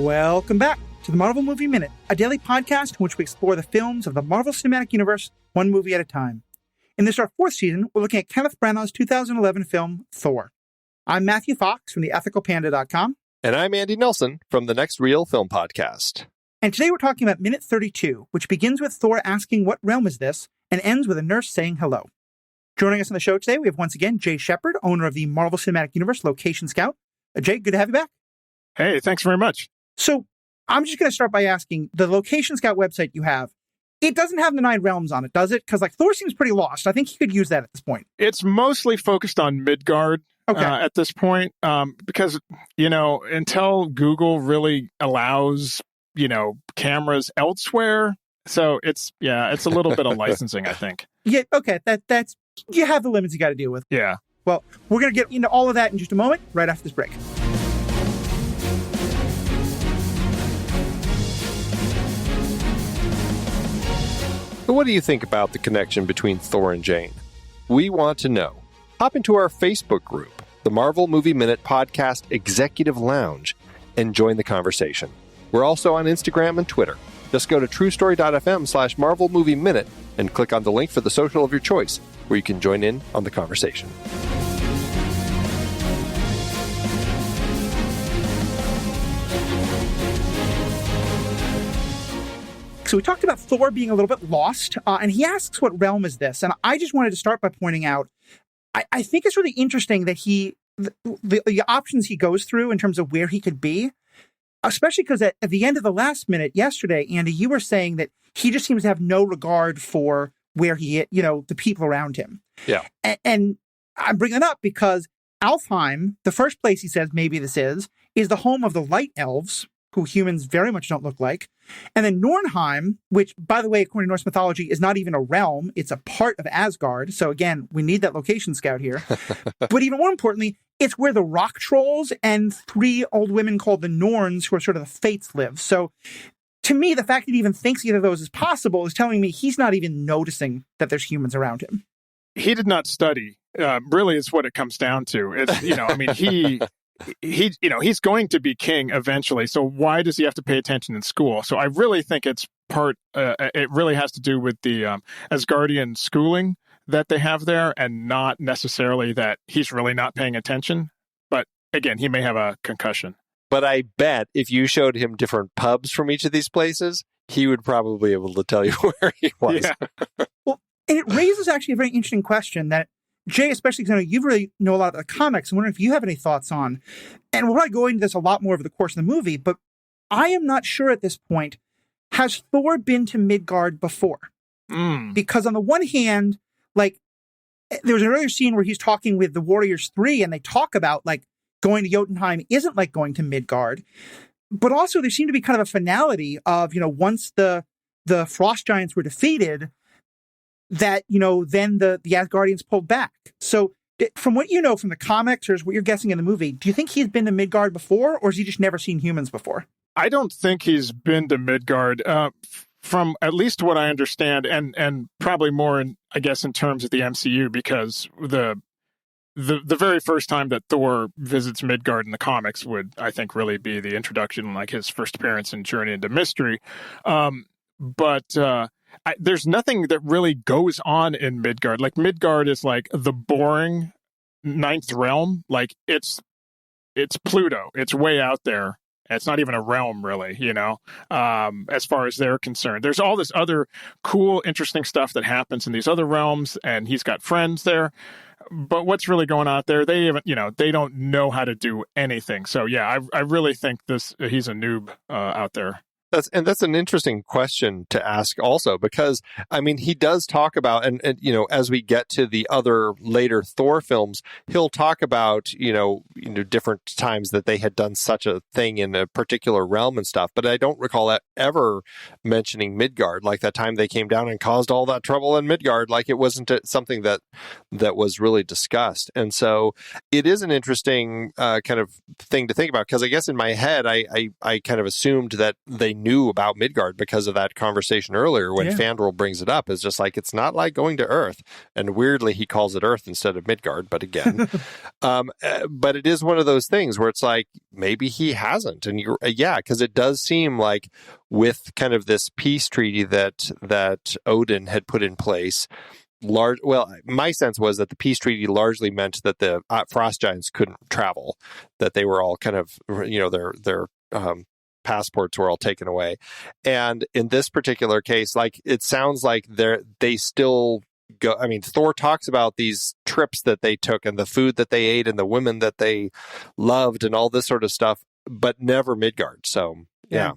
Welcome back to the Marvel Movie Minute, a daily podcast in which we explore the films of the Marvel Cinematic Universe one movie at a time. In this, our fourth season, we're looking at Kenneth Branagh's 2011 film, Thor. I'm Matthew Fox from theethicalpanda.com. And I'm Andy Nelson from the Next Real Film Podcast. And today we're talking about minute 32, which begins with Thor asking, "What realm is this?" and ends with a nurse saying hello. Joining us on the show today, we have once again Jay Shepard, owner of the Marvel Cinematic Universe Location Scout. Jay, good to have you back. Hey, thanks very much. So I'm just going to start by asking, the Location Scout website you have, it doesn't have the 9 realms on it, does it? Because Thor seems pretty lost. I think he could use that at this point. It's mostly focused on Midgard at this point, because, until Google really allows, cameras elsewhere. So it's a little bit of licensing, I think. Yeah, okay. That's you have the limits you got to deal with. Yeah. Well, we're going to get into all of that in just a moment, right after this break. So what do you think about the connection between Thor and Jane? We want to know. Hop into our Facebook group, the Marvel Movie Minute Podcast Executive Lounge, and join the conversation. We're also on Instagram and Twitter. Just go to truestory.fm/Marvel Movie Minute and click on the link for the social of your choice, where you can join in on the conversation. So we talked about Thor being a little bit lost, and he asks, "What realm is this?" And I just wanted to start by pointing out, I think it's really interesting that the options he goes through in terms of where he could be, especially because at the end of the last minute yesterday, Andy, you were saying that he just seems to have no regard for where the people around him. Yeah. And I'm bringing that up because Alfheim, the first place he says maybe this is the home of the light elves, who humans very much don't look like. And then Nornheim, which, by the way, according to Norse mythology, is not even a realm. It's a part of Asgard. So again, we need that location scout here. But even more importantly, it's where the rock trolls and 3 old women called the Norns, who are sort of the Fates, live. So to me, the fact that he even thinks either of those is possible is telling me he's not even noticing that there's humans around him. He did not study. Really, is what it comes down to. It's, he's going to be king eventually. So why does he have to pay attention in school? So I really think it's it really has to do with the Asgardian schooling that they have there, and not necessarily that he's really not paying attention. But again, he may have a concussion. But I bet if you showed him different pubs from each of these places, he would probably be able to tell you where he was. Yeah. Well, and it raises actually a very interesting question that, Jay, especially because I know you really know a lot of the comics. I'm wondering if you have any thoughts on, and we'll probably go into this a lot more over the course of the movie, but I am not sure at this point, has Thor been to Midgard before? Because on the one hand, there was an earlier scene where he's talking with the Warriors 3, and they talk about, going to Jotunheim isn't like going to Midgard. But also there seemed to be kind of a finality of, once the Frost Giants were defeated, that, then the Asgardians pulled back. So from what you know from the comics or what you're guessing in the movie, do you think he's been to Midgard before, or has he just never seen humans before? I don't think he's been to Midgard, from at least what I understand, and probably more in terms of the MCU, because the very first time that Thor visits Midgard in the comics would, I think, really be the introduction, his first appearance in Journey into Mystery. There's nothing that really goes on in Midgard. Midgard is the boring 9th realm. It's Pluto. It's way out there. It's not even a realm, really, as far as they're concerned. There's all this other cool, interesting stuff that happens in these other realms, and he's got friends there. But what's really going on out there? They haven't, they don't know how to do anything. So yeah, I really think he's a noob out there. That's an interesting question to ask also, because he does talk about, and as we get to the other later Thor films, he'll talk about different times that they had done such a thing in a particular realm and stuff. But I don't recall that ever mentioning Midgard, like that time they came down and caused all that trouble in Midgard. It wasn't something that was really discussed. And so it is an interesting kind of thing to think about, because I guess in my head I kind of assumed that they knew about Midgard because of that conversation earlier when Fandral brings it up. Is just like, it's not like going to Earth. And weirdly, he calls it Earth instead of Midgard. But again, but it is one of those things where it's like, maybe he hasn't. And because it does seem like with kind of this peace treaty that Odin had put in place, my sense was that the peace treaty largely meant that the frost giants couldn't travel, that they were all kind of, their passports were all taken away. And in this particular case, like, it sounds like they still go. I mean, Thor talks about these trips that they took and the food that they ate and the women that they loved and all this sort of stuff, but never Midgard. So, yeah.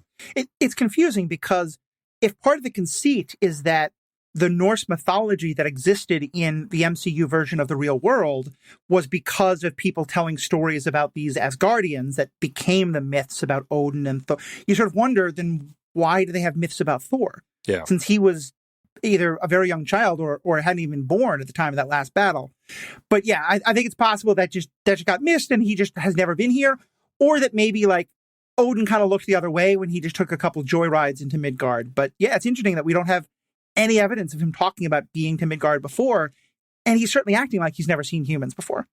It's confusing because if part of the conceit is that the Norse mythology that existed in the MCU version of the real world was because of people telling stories about these Asgardians that became the myths about Odin and Thor. You sort of wonder, then why do they have myths about Thor? Yeah. Since he was either a very young child or hadn't even been born at the time of that last battle. But yeah, I think it's possible that just got missed and he just has never been here. Or that maybe like Odin kind of looked the other way when he just took a couple joyrides into Midgard. But yeah, it's interesting that we don't have any evidence of him talking about being to Midgard before, and he's certainly acting like he's never seen humans before.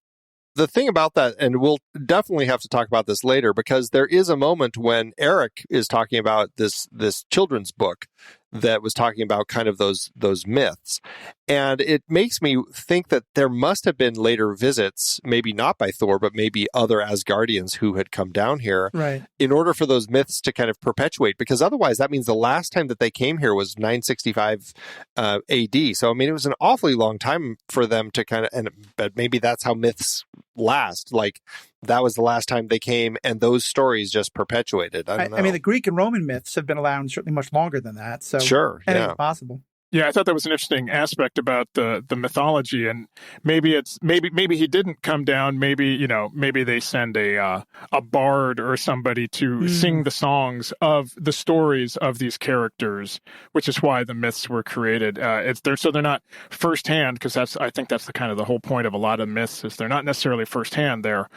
The thing about that, and we'll definitely have to talk about this later, because there is a moment when Eric is talking about this children's book that was talking about kind of those myths. And it makes me think that there must have been later visits, maybe not by Thor, but maybe other Asgardians who had come down here in order for those myths to kind of perpetuate, because otherwise that means the last time that they came here was 965 AD. So, I mean, it was an awfully long time for them to kind of, but maybe that's how myths last. Like, that was the last time they came, and those stories just perpetuated. I don't know. I mean, the Greek and Roman myths have been around certainly much longer than that. So sure, anything's possible. Yeah, I thought that was an interesting aspect about the mythology, and maybe he didn't come down. Maybe they send a bard or somebody to sing the songs of the stories of these characters, which is why the myths were created. They're not firsthand, because I think that's the whole point of a lot of myths is they're not necessarily firsthand. They're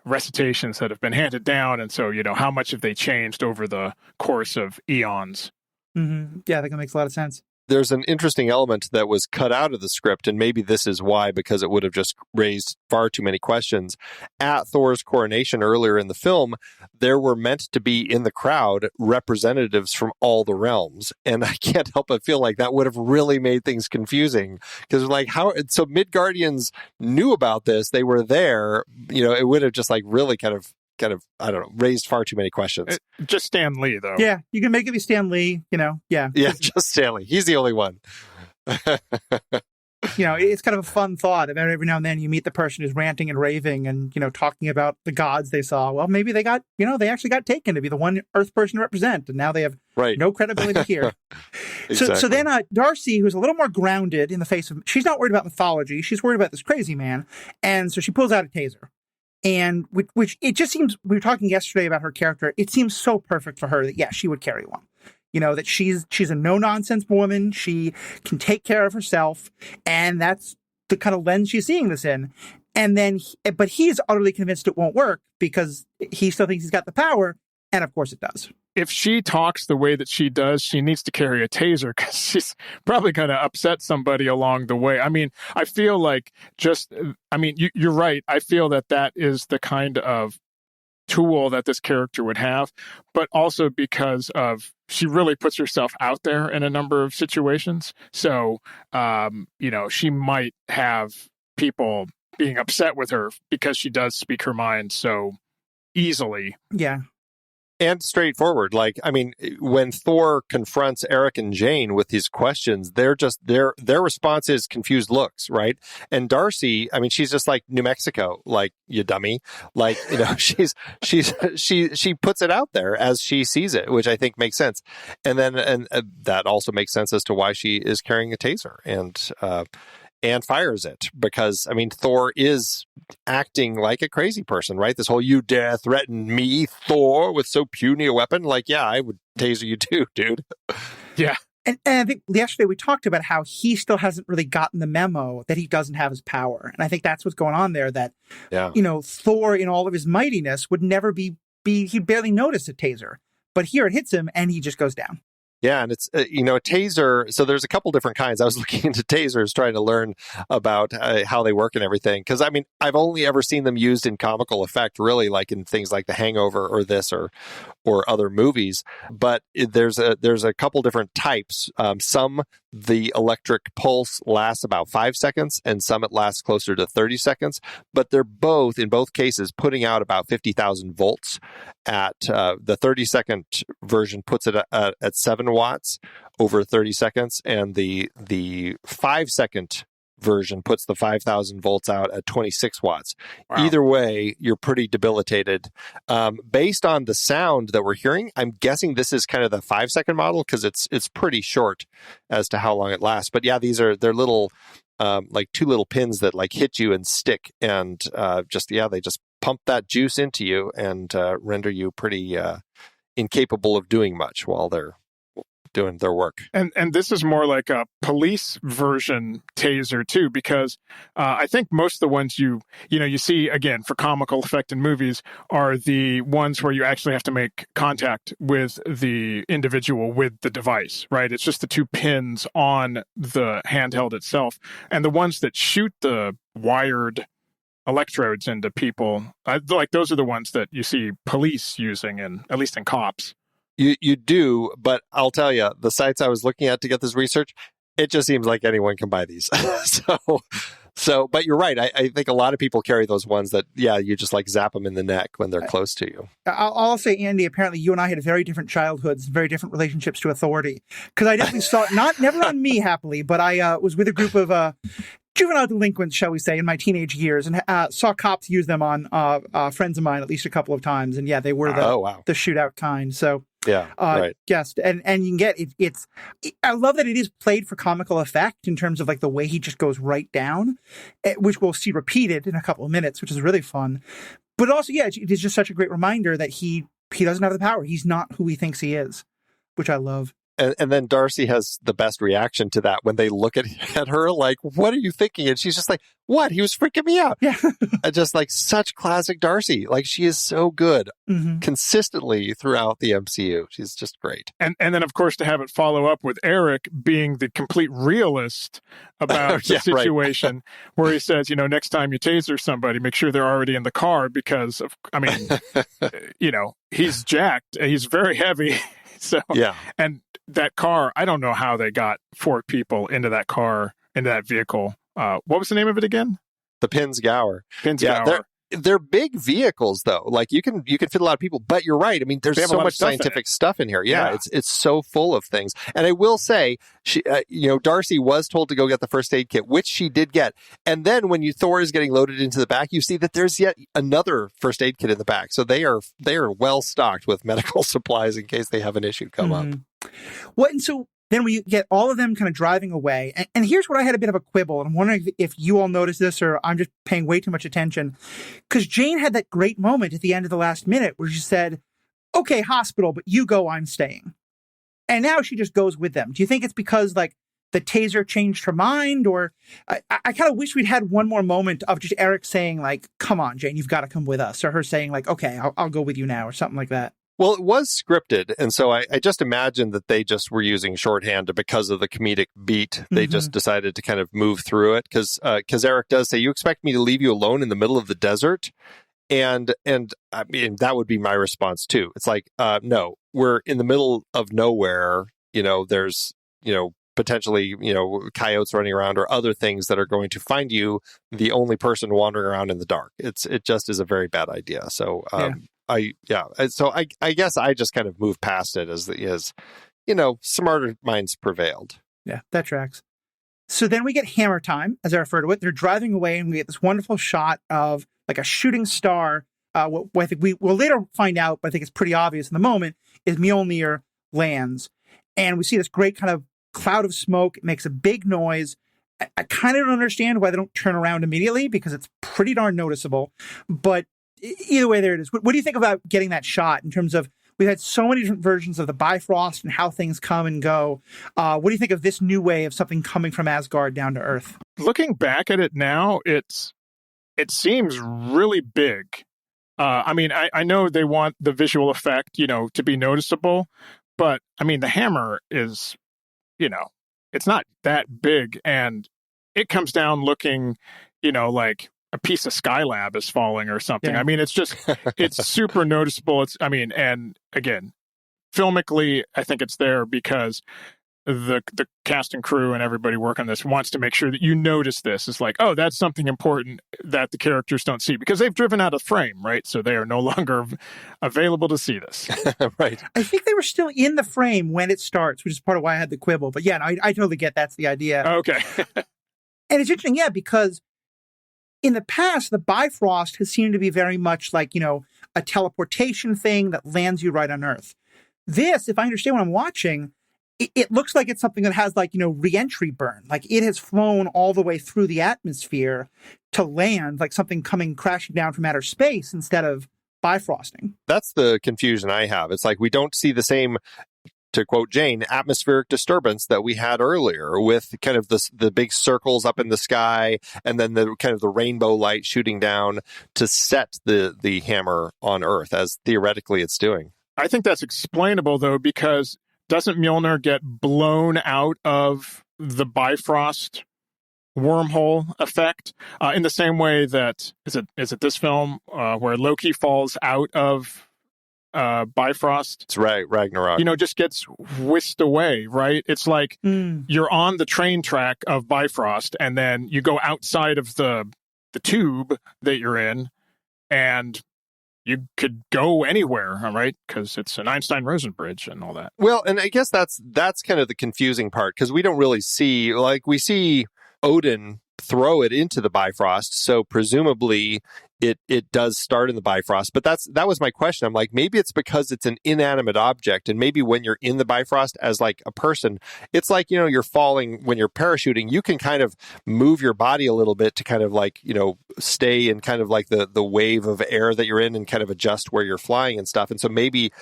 recitations that have been handed down, and so how much have they changed over the course of eons? Mm-hmm. Yeah, I think that makes a lot of sense. There's an interesting element that was cut out of the script, and maybe this is why, because it would have just raised far too many questions. At Thor's coronation earlier in the film, there were meant to be in the crowd representatives from all the realms. And I can't help but feel like that would have really made things confusing. Because so Midgardians knew about this, they were there, it would have just really kind of, I don't know, raised far too many questions. Just Stan Lee, though. Yeah, you can make it be Stan Lee, yeah. Yeah, just Stan Lee. He's the only one. It's kind of a fun thought. Every now and then you meet the person who's ranting and raving and, talking about the gods they saw. Well, maybe they got, they actually got taken to be the one Earth person to represent, and now they have no credibility here. Exactly. So then Darcy, who's a little more grounded in the face of, she's not worried about mythology. She's worried about this crazy man. And so she pulls out a taser. And which it just seems, we were talking yesterday about her character, it seems so perfect for her that, yeah, she would carry one. That she's a no-nonsense woman. She can take care of herself. And that's the kind of lens she's seeing this in. And then, but he's utterly convinced it won't work because he still thinks he's got the power. And of course it does. If she talks the way that she does, she needs to carry a taser because she's probably going to upset somebody along the way. I mean, I feel like you're right. I feel that is the kind of tool that this character would have, but also because of she really puts herself out there in a number of situations. So, she might have people being upset with her because she does speak her mind so easily. Yeah. And straightforward. When Thor confronts Eric and Jane with these questions, they're just their response is confused looks, right? And Darcy, she's just like New Mexico, like, you dummy. She puts it out there as she sees it, which I think makes sense. And then that also makes sense as to why she is carrying a taser and fires it, because Thor is acting like a crazy person, right? This whole "you dare threaten me, Thor, with so puny a weapon," I would taser you too, dude. Yeah. And I think yesterday we talked about how he still hasn't really gotten the memo that he doesn't have his power. And I think that's what's going on there, that, Thor in all of his mightiness would never he'd barely notice a taser. But here it hits him and he just goes down. Yeah, and it's, a taser. So there's a couple different kinds. I was looking into tasers, trying to learn about how they work and everything. Because, I mean, I've only ever seen them used in comical effect, really, like in things like The Hangover or this or other movies. But there's a couple different types. Some, the electric pulse lasts about 5 seconds, and some it lasts closer to 30 seconds. But they're both, in both cases, putting out about 50,000 volts. At the 30-second version puts it at 7 watts over 30 seconds, and the 5-second version puts the 5,000 volts out at 26 watts. Wow. Either way, you're pretty debilitated. Based on the sound that we're hearing, I'm guessing this is kind of the 5-second model because it's pretty short as to how long it lasts. But yeah, they're little like 2 little pins that like hit you and stick, and they just pump that juice into you and render you pretty incapable of doing much while they're doing their work. And this is more like a police version taser too, because I think most of the ones you see, again, for comical effect in movies are the ones where you actually have to make contact with the individual with the device, right? It's just the 2 pins on the handheld itself. And the ones that shoot the wired electrodes into people, like those are the ones that you see police using, at least in cops. You do, but I'll tell you, the sites I was looking at to get this research, it just seems like anyone can buy these. But you're right. I think a lot of people carry those ones that, you just like zap them in the neck when they're close to you. I'll say, Andy, apparently you and I had very different childhoods, very different relationships to authority. Because I definitely saw it, never on me, happily, but I was with a group of juvenile delinquents, shall we say, in my teenage years, and saw cops use them on friends of mine at least a couple of times. And they were the shootout kind. So right. Yes, and you can get it. I love that it is played for comical effect in terms of like the way he just goes right down, which we'll see repeated in a couple of minutes, which is really fun. But also, it is just such a great reminder that he doesn't have the power. He's not who he thinks he is, which I love. And then Darcy has the best reaction to that when they look at her like, what are you thinking? And she's just like, what? He was freaking me out. Yeah. Just like such classic Darcy. Like she is so good consistently throughout the MCU. She's just great. And then, of course, to have it follow up with Eric being the complete realist about the situation where he says, next time you taser somebody, make sure they're already in the car because, he's jacked. He's very heavy. So, and that car, I don't know how they got 4 people into that car, into that vehicle. What was the name of it again? The Pinsgauer. Pinsgauer. They're big vehicles, though. Like you can fit a lot of people, but you're right. I mean, there's so much scientific stuff in here. Yeah, it's so full of things. And I will say, she, Darcy was told to go get the first aid kit, which she did get. And then when Thor is getting loaded into the back, you see that there's yet another first aid kit in the back. So they are well stocked with medical supplies in case they have an issue come up. Well, and so then we get all of them kind of driving away. And here's where I had a bit of a quibble. And I'm wondering if you all noticed this or I'm just paying way too much attention. Because Jane had that great moment at the end of the last minute where she said, okay, hospital, but you go, I'm staying. And now she just goes with them. Do you think it's because like the taser changed her mind? Or I kind of wish we'd had one more moment of just Eric saying like, come on, Jane, you've got to come with us. Or her saying like, okay, I'll go with you now or something like that. Well, it was scripted, and so I just imagined that they just were using shorthand because of the comedic beat. They just decided to kind of move through it because Eric does say, "You expect me to leave you alone in the middle of the desert?" And I mean that would be my response too. It's like, no, we're in the middle of nowhere. There's potentially coyotes running around or other things that are going to find you the only person wandering around in the dark. It just is a very bad idea. So. So I guess I just kind of moved past it as smarter minds prevailed. Yeah, that tracks. So then we get hammer time, as I refer to it. They're driving away, and we get this wonderful shot of like a shooting star. What I think we will later find out, but I think it's pretty obvious in the moment, is Mjolnir lands. And we see this great kind of cloud of smoke. It makes a big noise. I kind of don't understand why they don't turn around immediately because it's pretty darn noticeable. But either way, there it is. What do you think about getting that shot in terms of we've had so many different versions of the Bifrost and how things come and go? What do you think of this new way of something coming from Asgard down to Earth? Looking back at it now, it seems really big. I mean, I know they want the visual effect, to be noticeable, but I mean, the hammer is, it's not that big, and it comes down looking, like a piece of Skylab is falling or something. Yeah. I mean, it's super noticeable. And again, filmically, I think it's there because the cast and crew and everybody working on this wants to make sure that you notice this. It's like, oh, that's something important that the characters don't see because they've driven out of frame, right? So they are no longer available to see this. Right. I think they were still in the frame when it starts, which is part of why I had the quibble. But yeah, I totally get that's the idea. Okay. And it's interesting, yeah, because in the past, the Bifrost has seemed to be very much like, a teleportation thing that lands you right on Earth. This, if I understand what I'm watching, it looks like it's something that has like, re-entry burn. Like it has flown all the way through the atmosphere to land like something coming crashing down from outer space instead of bifrosting. That's the confusion I have. It's like we don't see the same, to quote Jane, atmospheric disturbance that we had earlier with kind of the big circles up in the sky and then the kind of the rainbow light shooting down to set the hammer on Earth as theoretically it's doing. I think that's explainable though, because doesn't Mjolnir get blown out of the Bifrost wormhole effect in the same way that is it this film where Loki falls out of Bifrost? It's right, Ragnarok. Just gets whisked away, right? It's like you're on the train track of Bifrost, and then you go outside of the tube that you're in, and you could go anywhere, right? Because it's an Einstein-Rosen bridge and all that. Well, and I guess that's kind of the confusing part because we don't really see, we see Odin throw it into the Bifrost, so presumably it does start in the Bifrost. But that was my question. I'm like, maybe it's because it's an inanimate object, and maybe when you're in the Bifrost as like a person, it's like, you're falling when you're parachuting, you can kind of move your body a little bit to kind of like, stay in kind of like the wave of air that you're in and kind of adjust where you're flying and stuff. And so maybe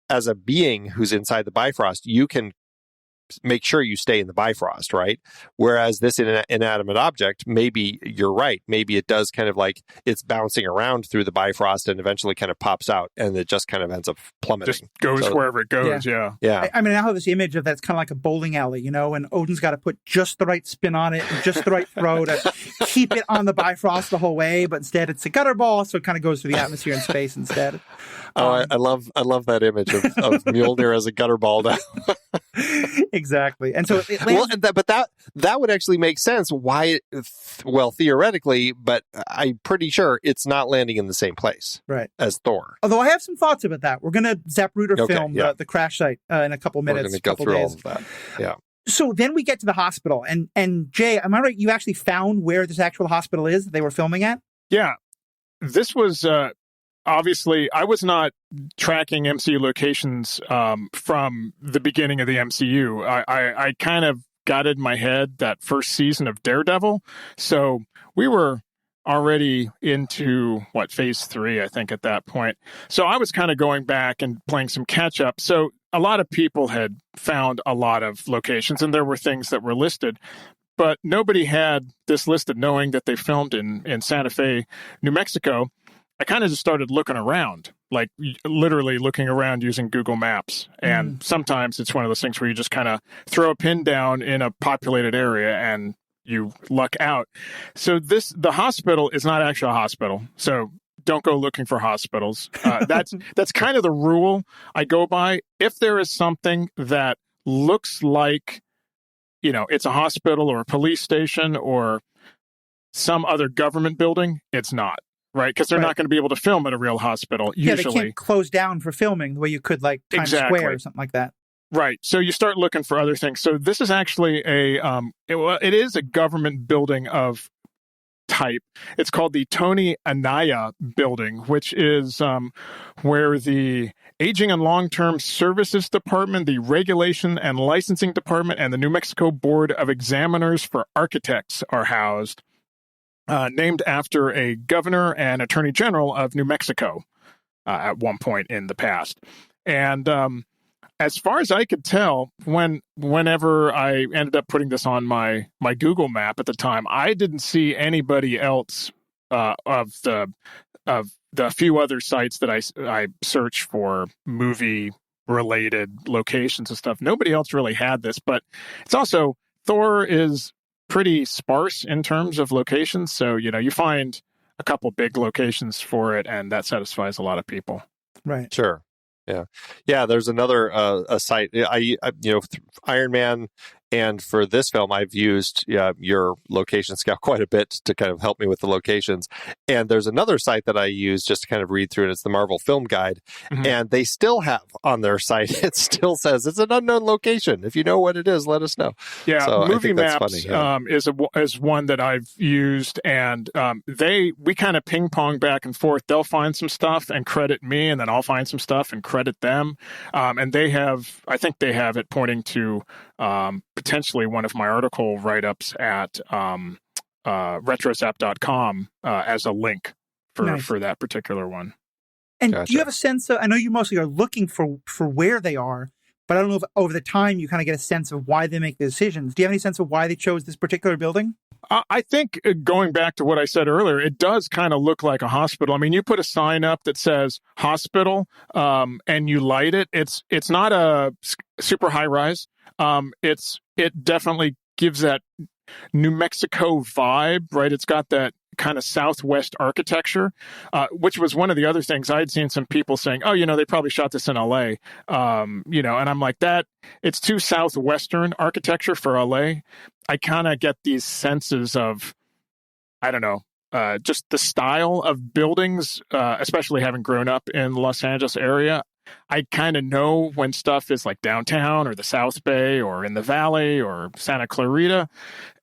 as a being who's inside the Bifrost, you can make sure you stay in the Bifrost, right? Whereas this inanimate object, maybe you're right. Maybe it does kind of like it's bouncing around through the Bifrost and eventually kind of pops out and it just kind of ends up plummeting. Just goes wherever it goes, yeah. I mean, I have this image of that's kind of like a bowling alley, and Odin's got to put just the right spin on it and just the right throw to keep it on the Bifrost the whole way, but instead it's a gutter ball, so it kind of goes through the atmosphere and space instead. I love that image of Mjolnir as a gutter ball now. Exactly. And so it lands... but that would actually make sense why, theoretically, but I'm pretty sure it's not landing in the same place as Thor. Although I have some thoughts about that. We're going to Zapruder film the crash site in a couple minutes. We're going to go through all of that. Yeah. So then we get to the hospital. And Jay, am I right? You actually found where this actual hospital is that they were filming at? Yeah. This was... obviously, I was not tracking MCU locations from the beginning of the MCU. I kind of got in my head that first season of Daredevil. So we were already into, phase 3, I think, at that point. So I was kind of going back and playing some catch up. So a lot of people had found a lot of locations, and there were things that were listed. But nobody had this listed, knowing that they filmed in Santa Fe, New Mexico. I kind of just started looking around, like literally looking around using Google Maps. And sometimes it's one of those things where you just kind of throw a pin down in a populated area and you luck out. So the hospital is not actually a hospital. So don't go looking for hospitals. That's kind of the rule I go by. If there is something that looks like, it's a hospital or a police station or some other government building, it's not. Right, because they're not going to be able to film at a real hospital, usually. Yeah, they can't close down for filming the way you could, like, Times Square or something like that. Right, so you start looking for other things. So this is actually it is a government building of type. It's called the Tony Anaya Building, which is where the Aging and Long-Term Services Department, the Regulation and Licensing Department, and the New Mexico Board of Examiners for Architects are housed. Named after a governor and attorney general of New Mexico at one point in the past. And as far as I could tell, whenever I ended up putting this on my Google map at the time, I didn't see anybody else of the few other sites that I search for movie-related locations and stuff, nobody else really had this. But it's also, Thor is pretty sparse in terms of locations. So, you find a couple big locations for it, and that satisfies a lot of people. Right. Sure. Yeah. There's another a site. Iron Man, and for this film, I've used your location scout quite a bit to kind of help me with the locations. And there's another site that I use just to kind of read through, and it's the Marvel Film Guide. Mm-hmm. And they still have on their site, it still says it's an unknown location. If you know what it is, let us know. Yeah, so Movie Maps funny, is one that I've used, and we kind of ping pong back and forth. They'll find some stuff and credit me, and then I'll find some stuff and credit them. And I think they have it pointing to potentially one of my article write-ups at retrozap.com as a link for that particular one. And do you have a sense of, I know you mostly are looking for where they are, but I don't know if over the time you kind of get a sense of why they make the decisions. Do you have any sense of why they chose this particular building? I think going back to what I said earlier, it does kind of look like a hospital. I mean, you put a sign up that says hospital and you light it. It's not a super high rise. It definitely gives that New Mexico vibe, right? It's got that kind of Southwest architecture, which was one of the other things I'd seen some people saying, oh, they probably shot this in LA, and I'm like, that it's too Southwestern architecture for LA. I kind of get these senses of, I don't know, just the style of buildings, especially having grown up in the Los Angeles area. I kind of know when stuff is like downtown or the South Bay or in the Valley or Santa Clarita.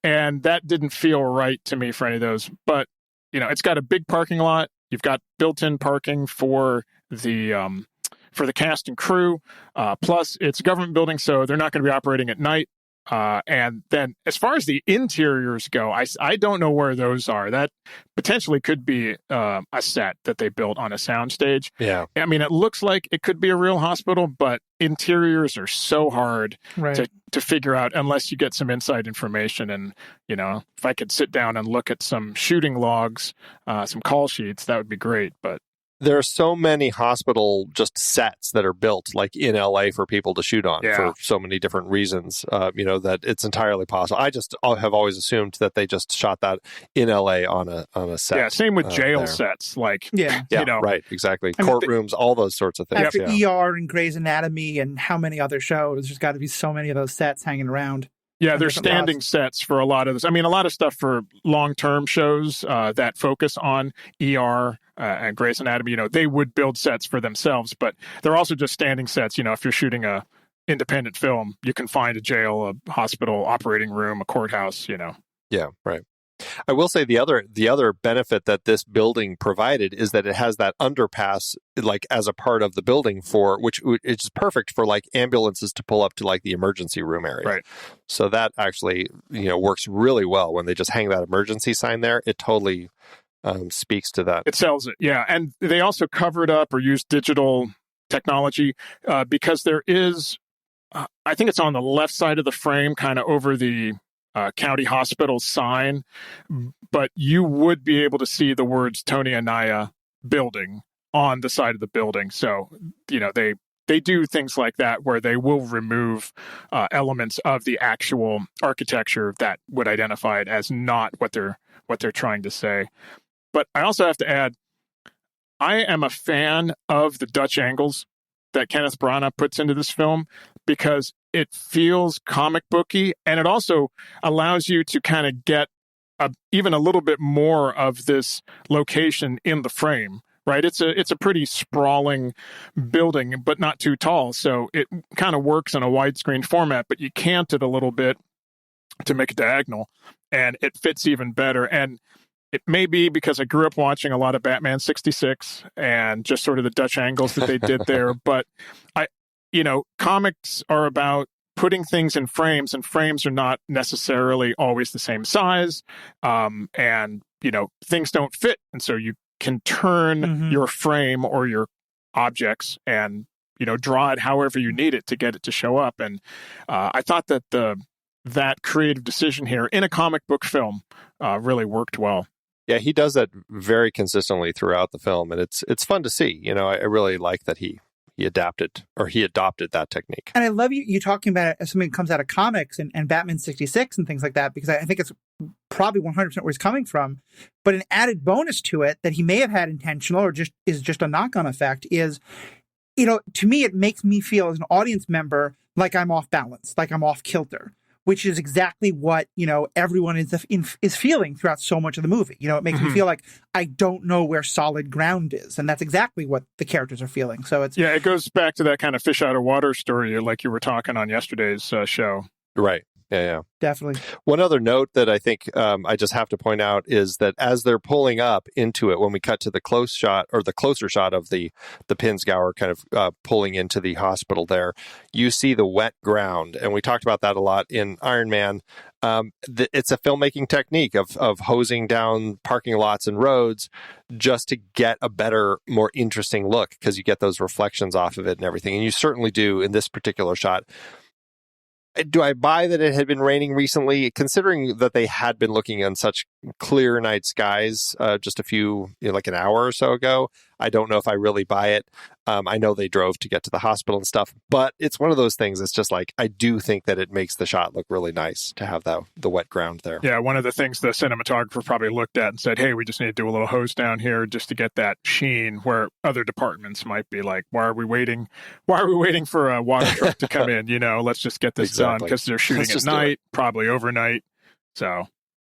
And that didn't feel right to me for any of those. But, it's got a big parking lot. You've got built-in parking for the cast and crew. Plus, it's a government building, so they're not going to be operating at night. And then as far as the interiors go, I don't know where those are. That potentially could be a set that they built on a soundstage. Yeah. I mean, it looks like it could be a real hospital, but interiors are so hard to figure out unless you get some inside information. And, if I could sit down and look at some shooting logs, some call sheets, that would be great. But there are so many hospital just sets that are built like in LA for people to shoot on for so many different reasons, that it's entirely possible. I just have always assumed that they just shot that in LA on a set. Yeah, same with jail sets. Like, right, exactly. Courtrooms, all those sorts of things. After ER and Grey's Anatomy and how many other shows, there's got to be so many of those sets hanging around. Yeah, they're standing sets for a lot of this. I mean, a lot of stuff for long-term shows that focus on ER and Grey's Anatomy, they would build sets for themselves, but they're also just standing sets. If you're shooting a independent film, you can find a jail, a hospital, operating room, a courthouse, Yeah, right. I will say the other benefit that this building provided is that it has that underpass like as a part of the building which is perfect for like ambulances to pull up to like the emergency room area. Right. So that actually, works really well when they just hang that emergency sign there. It totally speaks to that. It sells it. Yeah. And they also cover it up or use digital technology because there is, I think it's on the left side of the frame, kind of over the county hospital sign, but you would be able to see the words Tony Anaya building on the side of the building. So, they do things like that where they will remove elements of the actual architecture that would identify it as not what they're trying to say. But I also have to add, I am a fan of the Dutch angles that Kenneth Branagh puts into this film because it feels comic booky, and it also allows you to kind of get even a little bit more of this location in the frame, right? It's a pretty sprawling building, but not too tall, so it kind of works in a widescreen format, but you cant it a little bit to make it diagonal, and it fits even better. And it may be because I grew up watching a lot of Batman 66 and just sort of the Dutch angles that they did there. But comics are about putting things in frames, and frames are not necessarily always the same size. And things don't fit. And so you can turn your frame or your objects and, draw it however you need it to get it to show up. And I thought that that creative decision here in a comic book film really worked well. Yeah, he does that very consistently throughout the film, and it's fun to see. I really like that he adopted that technique. And I love you talking about it as something that comes out of comics and Batman 66 and things like that, because I think it's probably 100% where he's coming from. But an added bonus to it that he may have had intentional or is just a knock-on effect is, to me, it makes me feel as an audience member like I'm off balance, like I'm off kilter, which is exactly what, everyone is feeling throughout so much of the movie. It makes me feel like I don't know where solid ground is. And that's exactly what the characters are feeling. So it goes back to that kind of fish out of water story like you were talking on yesterday's show. Right. Yeah. Definitely. One other note that I think I just have to point out is that as they're pulling up into it, when we cut to the close shot or the closer shot of the Pinsgauer kind of pulling into the hospital there, you see the wet ground. And we talked about that a lot in Iron Man. It's a filmmaking technique of hosing down parking lots and roads just to get a better, more interesting look, because you get those reflections off of it and everything. And you certainly do in this particular shot. Do I buy that it had been raining recently, considering that they had been looking on such clear night skies just a few, like an hour or so ago? I don't know if I really buy it. I know they drove to get to the hospital and stuff, but it's one of those things. It's just like, I do think that it makes the shot look really nice to have the wet ground there. Yeah, one of the things the cinematographer probably looked at and said, hey, we just need to do a little hose down here just to get that sheen, where other departments might be like, why are we waiting for a water truck to come in? Let's just get this done, because they're shooting at night, probably overnight. So,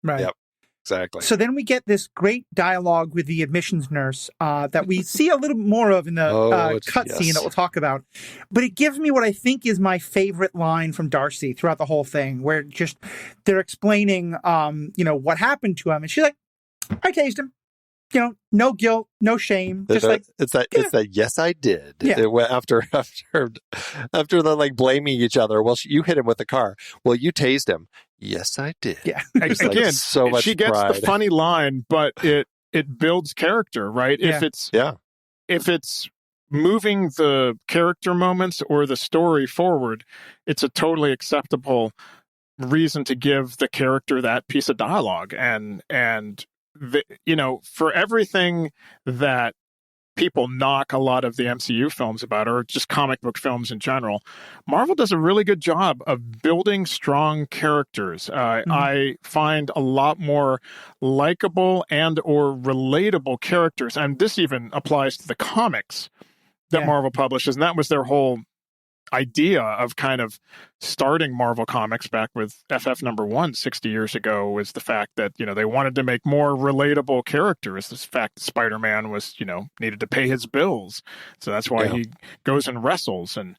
right. Yep. Exactly. So then we get this great dialogue with the admissions nurse that we see a little more of in the cutscene that we'll talk about. But it gives me what I think is my favorite line from Darcy throughout the whole thing, where just they're explaining, what happened to him. And she's like, I tased him. No guilt, no shame. Just it's that yes, I did. Yeah. It went after the like blaming each other. Well, you hit him with the car. Well, you tased him. Yes, I did. Yeah. Again, so much she gets pride. the funny line, but it builds character, right? Yeah. If it's moving the character moments or the story forward, it's a totally acceptable reason to give the character that piece of dialogue. And for everything that people knock a lot of the MCU films about, or just comic book films in general, Marvel does a really good job of building strong characters. I find a lot more likable and or relatable characters, and this even applies to the comics that Marvel publishes, and that was their whole idea of kind of starting Marvel Comics back with FF #1 60 years ago, was the fact that, they wanted to make more relatable characters. This fact that Spider-Man was, needed to pay his bills. So that's why he goes and wrestles. And,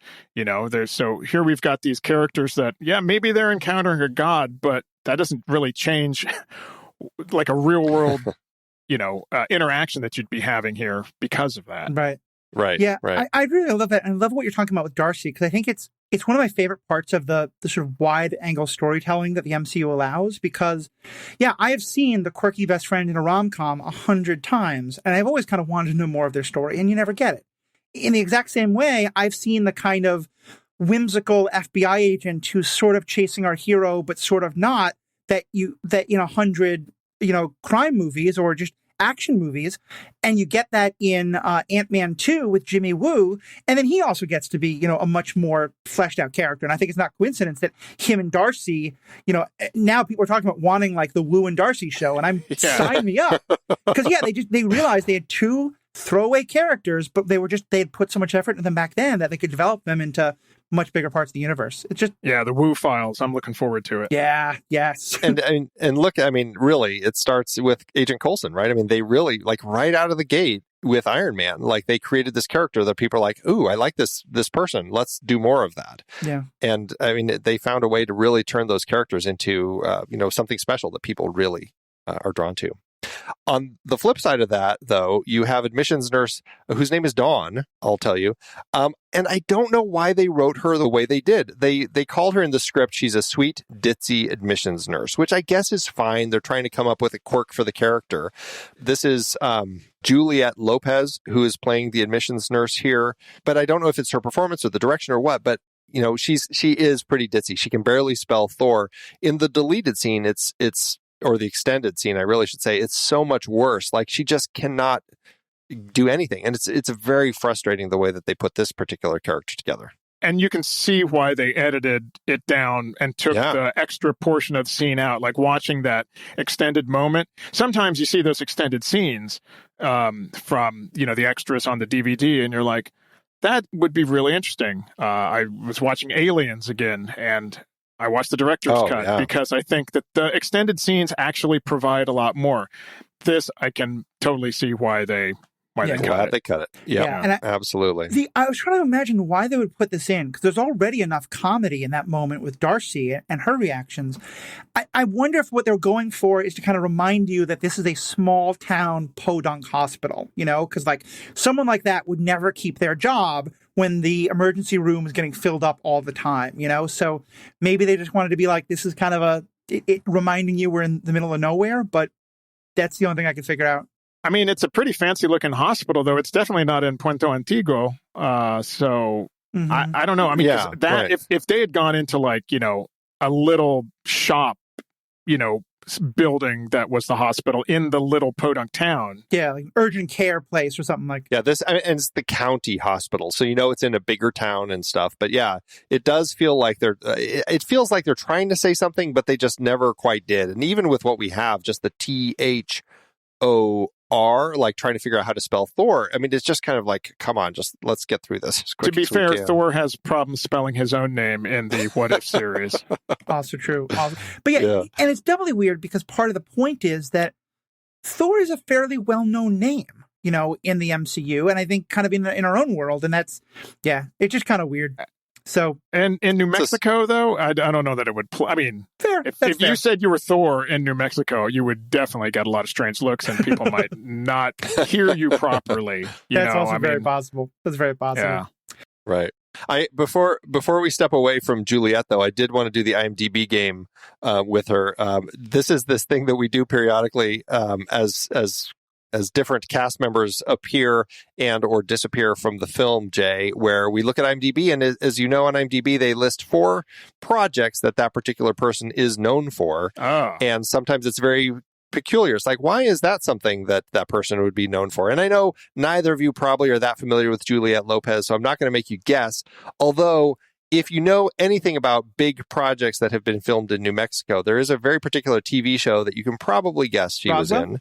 so here we've got these characters that, maybe they're encountering a god, but that doesn't really change like a real world, interaction that you'd be having here because of that. Right. Yeah, right. I really love that. And I love what you're talking about with Darcy, because I think it's one of my favorite parts of the sort of wide angle storytelling that the MCU allows, because, I have seen the quirky best friend in a rom-com 100 times, and I've always kind of wanted to know more of their story, and you never get it. In the exact same way, I've seen the kind of whimsical FBI agent who's sort of chasing our hero, but sort of not, that in 100, crime movies or just action movies, and you get that in Ant-Man 2 with Jimmy Woo, and then he also gets to be, a much more fleshed out character. And I think it's not coincidence that him and Darcy, now people are talking about wanting like the Woo and Darcy show, and I'm sign me up, because they realized they had two throwaway characters, but they had put so much effort into them back then that they could develop them into much bigger parts of the universe. It's just the Woo files. I'm looking forward to it. Yeah, yes. and look, really, it starts with Agent Coulson, right? they really, like, right out of the gate with Iron Man, like, they created this character that people are like, ooh, I like this person. Let's do more of that. Yeah. And they found a way to really turn those characters into something special that people really are drawn to. On the flip side of that, though, you have admissions nurse whose name is Dawn, I'll tell you. And I don't know why they wrote her the way they did. They called her in the script, she's a sweet, ditzy admissions nurse, which I guess is fine. They're trying to come up with a quirk for the character. This is Juliette Lopez, who is playing the admissions nurse here. But I don't know if it's her performance or the direction or what, but she is pretty ditzy. She can barely spell Thor. In the deleted scene, it's or the extended scene, I really should say, it's so much worse. Like, she just cannot do anything. And it's very frustrating the way that they put this particular character together. And you can see why they edited it down and took the extra portion of the scene out, like watching that extended moment. Sometimes you see those extended scenes from, the extras on the DVD, and you're like, that would be really interesting. I was watching Aliens again, and I watched the director's cut because I think that the extended scenes actually provide a lot more. This, I can totally see why they cut it. Yeah, absolutely. I was trying to imagine why they would put this in, because there's already enough comedy in that moment with Darcy and her reactions. I wonder if what they're going for is to kind of remind you that this is a small town podunk hospital, because like someone like that would never keep their job when the emergency room is getting filled up all the time, So maybe they just wanted to be like, this is kind of reminding you we're in the middle of nowhere, but that's the only thing I can figure out. I mean, it's a pretty fancy-looking hospital, though. It's definitely not in Puerto Antiguo. So I don't know. I mean, if they had gone into like, a little shop, building that was the hospital in the little podunk town. Yeah, like urgent care place or something like that. Yeah, and it's the county hospital. So, it's in a bigger town and stuff. But yeah, it does feel like it feels like they're trying to say something, but they just never quite did. And even with what we have, just the THOR, like trying to figure out how to spell Thor. I mean, it's just kind of like, come on, just let's get through this as quick as we can. To be fair, can. Thor has problems spelling his own name in the What If series. Also true. But yeah, and it's doubly weird because part of the point is that Thor is a fairly well-known name, in the MCU, and I think kind of in our own world, and that's, it's just kind of weird. So, and in New Mexico, though, I don't know that it would. I mean, if you said you were Thor in New Mexico, you would definitely get a lot of strange looks, and people might not hear you properly. That's also very possible. That's very possible. Yeah. Right. Before we step away from Juliet, though, I did want to do the IMDb game with her. This is this thing that we do periodically as different cast members appear and or disappear from the film, Jay, where we look at IMDb, and as you know, on IMDb, they list 4 projects that particular person is known for. Oh. And sometimes it's very peculiar. It's like, why is that something that person would be known for? And I know neither of you probably are that familiar with Juliet Lopez, so I'm not going to make you guess. Although, if you know anything about big projects that have been filmed in New Mexico, there is a very particular TV show that you can probably guess she was in.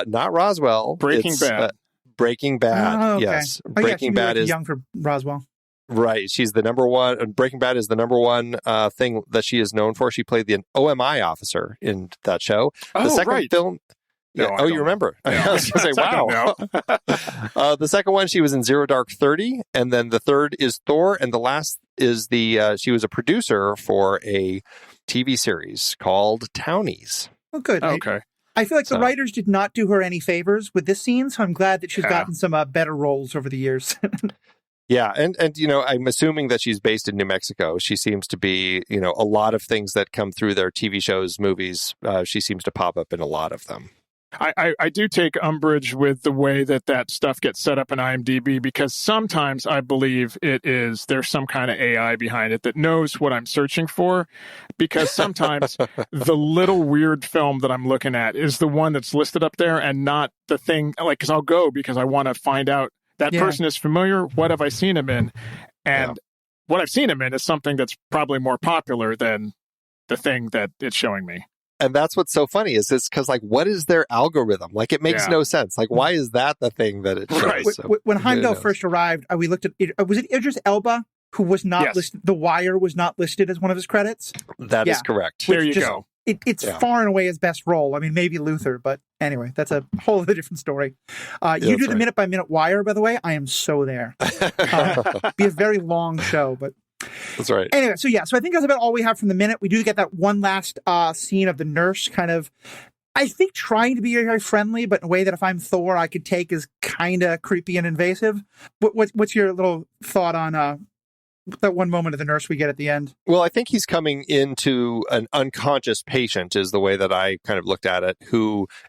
Not Roswell. Breaking Bad. Breaking Bad. Oh, okay. Yes. Breaking Bad is young for Roswell. Right. She's the number one. Breaking Bad is the number one thing that she is known for. She played the OMI officer in that show. The second film. No, you remember? No. I was going to say, wow. The second one, she was in Zero Dark 30, and then the third is Thor, and the last is she was a producer for a TV series called Townies. Oh, good. Okay. I feel like the writers did not do her any favors with this scene, so I'm glad that she's gotten some better roles over the years. Yeah, and I'm assuming that she's based in New Mexico. She seems to be, a lot of things that come through their TV shows, movies, she seems to pop up in a lot of them. I do take umbrage with the way that stuff gets set up in IMDb, because sometimes I believe there's some kind of AI behind it that knows what I'm searching for, because sometimes the little weird film that I'm looking at is the one that's listed up there and not the thing, like, because I'll go because I want to find out that person is familiar. What have I seen him in? And what I've seen him in is something that's probably more popular than the thing that it's showing me. And that's what's so funny is it's because, like, what is their algorithm? Like, it makes no sense. Like, why is that the thing that it shows? Right. So, when Heimdall first arrived, we looked at it. Was it Idris Elba who was not listed? The Wire was not listed as one of his credits. That is correct. There you go. It's far and away his best role. I mean, maybe Luther, but anyway, that's a whole other different story. You do the minute-by-minute Wire, by the way. I am so there. Be a very long show, but... That's right. Anyway, so I think that's about all we have from the minute. We do get that one last scene of the nurse kind of, I think, trying to be very friendly, but in a way that if I'm Thor, I could take as kind of creepy and invasive. What's your little thought on that one moment of the nurse we get at the end? Well, I think he's coming into an unconscious patient is the way that I kind of looked at it,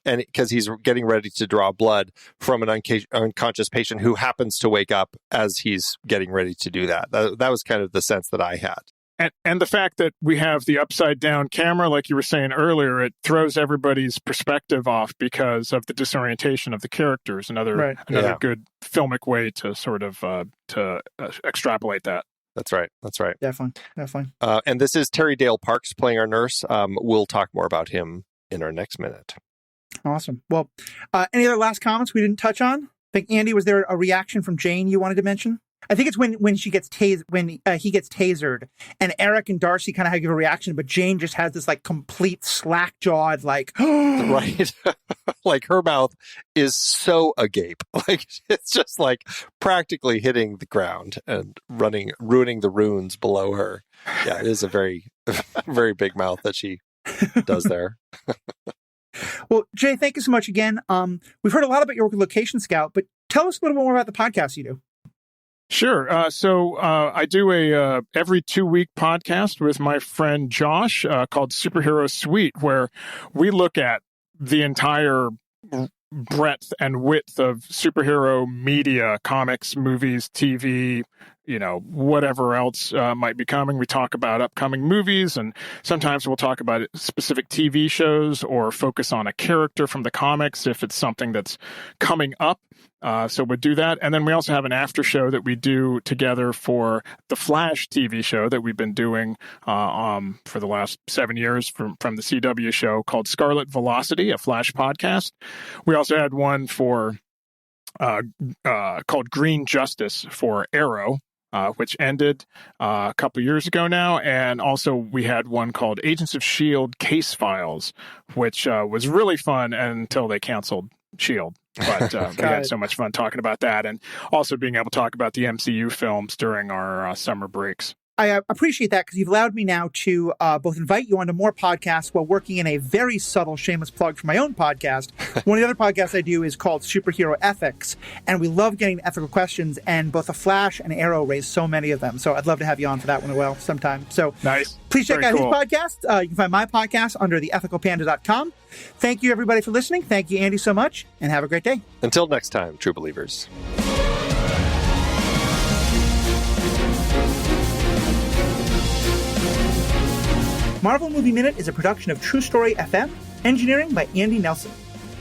and because he's getting ready to draw blood from an unconscious patient who happens to wake up as he's getting ready to do that. That was kind of the sense that I had. And the fact that we have the upside down camera, like you were saying earlier, it throws everybody's perspective off because of the disorientation of the characters. Another good filmic way to sort of extrapolate that. That's right. Definitely. And this is Terry Dale Parks playing our nurse. We'll talk more about him in our next minute. Awesome. Well, any other last comments we didn't touch on? I think, Andy, was there a reaction from Jane you wanted to mention? I think it's when she gets he gets tasered, and Eric and Darcy kind of give a reaction, but Jane just has this like complete slack-jawed, like, right, like her mouth is so agape, like it's just like practically hitting the ground and ruining the runes below her. Yeah, it is a very, very big mouth that she does there. Well, Jay, thank you so much again. We've heard a lot about your work with Location Scout, but tell us a little bit more about the podcast you do. Sure. So I do a every 2-week podcast with my friend Josh called Superhero Suite, where we look at the entire breadth and width of superhero media, comics, movies, TV, whatever else might be coming. We talk about upcoming movies, and sometimes we'll talk about specific TV shows or focus on a character from the comics if it's something that's coming up. So we'll do that. And then we also have an after show that we do together for the Flash TV show that we've been doing for the last 7 years from the CW show called Scarlet Velocity, a Flash podcast. We also had one for called Green Justice for Arrow, which ended a couple years ago now. And also we had one called Agents of S.H.I.E.L.D. Case Files, which was really fun until they canceled S.H.I.E.L.D. But we had so much fun talking about that, and also being able to talk about the MCU films during our summer breaks. I appreciate that because you've allowed me now to both invite you onto more podcasts while working in a very subtle shameless plug for my own podcast. One of the other podcasts I do is called Superhero Ethics, and we love getting ethical questions, and both The Flash and Arrow raise so many of them. So I'd love to have you on for that one as well sometime. So nice. Please check out his podcast. You can find my podcast under theethicalpanda.com. Thank you, everybody, for listening. Thank you, Andy, so much, and have a great day. Until next time, true believers. Marvel Movie Minute is a production of True Story FM, engineering by Andy Nelson.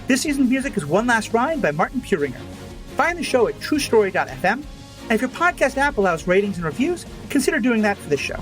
This season's music is One Last Ride by Martin Puringer. Find the show at truestory.fm, and if your podcast app allows ratings and reviews, consider doing that for this show.